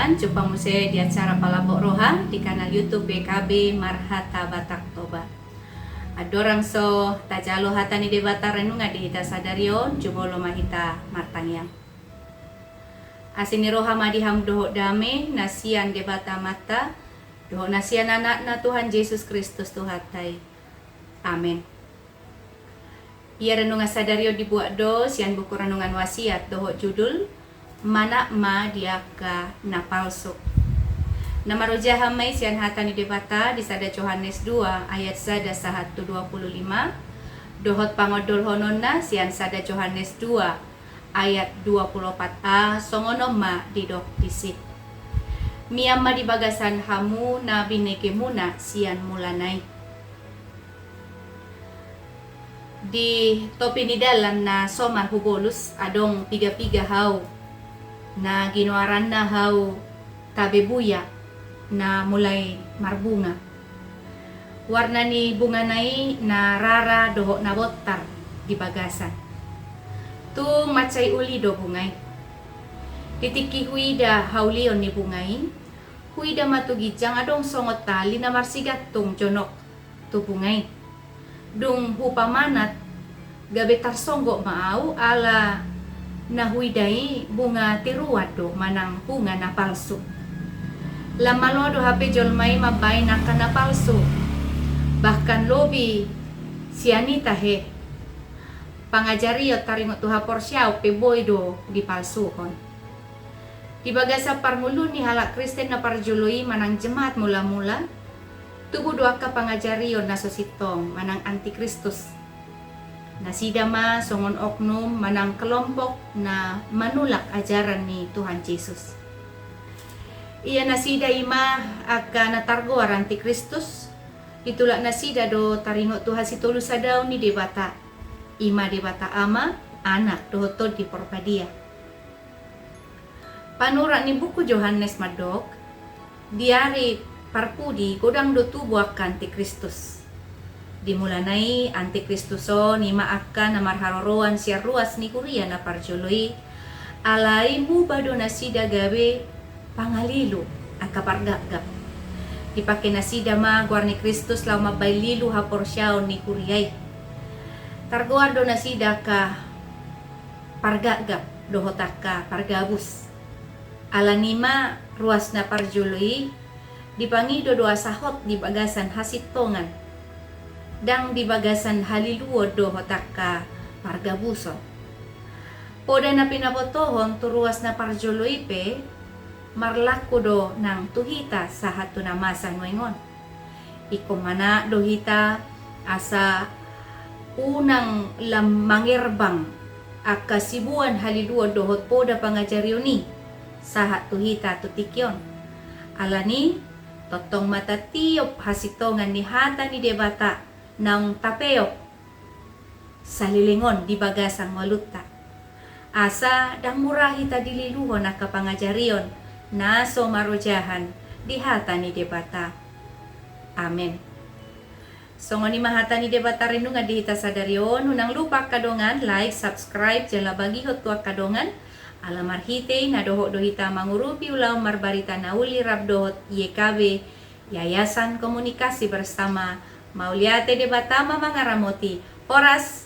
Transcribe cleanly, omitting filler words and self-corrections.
kawan, jumpa musik di acara Palabok Roha di kanal YouTube BKB Marhata Batak Toba. Adorang so tajalo hatani de Batak renunga di hita sadarion jumolo mahita martangyang. Asini roha madiham doho dame nasian de Batak mata doho nasian anak na Tuhan Yesus Kristus Tuhatai. Amin. Ia renungan sadario dibuat do sian buku renungan wasiat doho judul Mana ma diaka na palsu. Nama roja hamai sian hatani debata di sada Yohanes 2 ayat sada 125. Dohot pangodol honona sian sada Yohanes 2 ayat 24a songono ma didok disik. Miyama di bagasan hamu na bineke muna sian mulanai. Di topi ni dalam na somar hubolus adong piga-piga hau na ginuaran na hau tabebuya na mulai marbunga. Warna ni bunga nai na rara doho na botar di bagasan. Tu macay uli do bungay. Titiki huida haulion ni bungay. Huida matugijang adong songot tali na marsigatong jonok tu bungay. Dung hupamanat gabetar songgo maau ala nahuidai bunga tiruado manang bunga na palsu. Lamalodo hape jolmai mabay na ka na palsu. Bahkan lobi sianita he. Pangajariyo taringot tuha porsyaw peboydo di palsuhon. Di bagasa parmulu ni halak Kristen na parjului manang jemaat mula-mula. Tubuh doa ka pangajariyo na sositong manang antikristus. Nasidama songon oknum manang kelompok na manulak ajaran ni Tuhan Yesus. Ia nasida ima akan natargo aranti Kristus. Itulah nasida do taringot Tuhan si tulus sadaw ni debata. Ima debata ama anak do tod di porpadia. Panurak ni buku Yohanes Madok diari parpudi godang do tubuh akan ti Kristus. Dimulanai antikristuso ni maakan na marharoroan siya ruas ni Korea na parjoloy alay mu bado nasida gabe pangalilo akapargagap dipake nasida ma guar ni Kristus law mabaylilo ha porsyaw ni Korea targuar do nasida ka pargagap dohotak ka pargabus alanima ruas na parjoloy dipangido doa sahot di bagasan hasitongan dang di bagasan haliluod do hotak ka pargabuso. Poda na pinabotohon turuas na parjoloipe marlako do ng tuhita sa hato na masan wengon. Ikumana do hita asa unang mangirbang akasibuan haliluod do hot poda pangajaryo ni sa hato hita tutikyon. Alani totong matatiyop hasitongan ni hata ni debata ng tapeyok sa lilingon di bagasang waluta. Asa dang murahi ta dililuhon na kapangajarion na so marojahan di hata ni debata. Amen. So ngoni mahata ni debata rinunga di hita sadarion hunang lupa kadongan like, subscribe, jala bagihot tuak kadongan alamar hite na doho dohita mangurupi ulaw marbarita na uli rabdohot YKB Yayasan Komunikasi Bersama Mauliate de Batama Mangaramoti Oras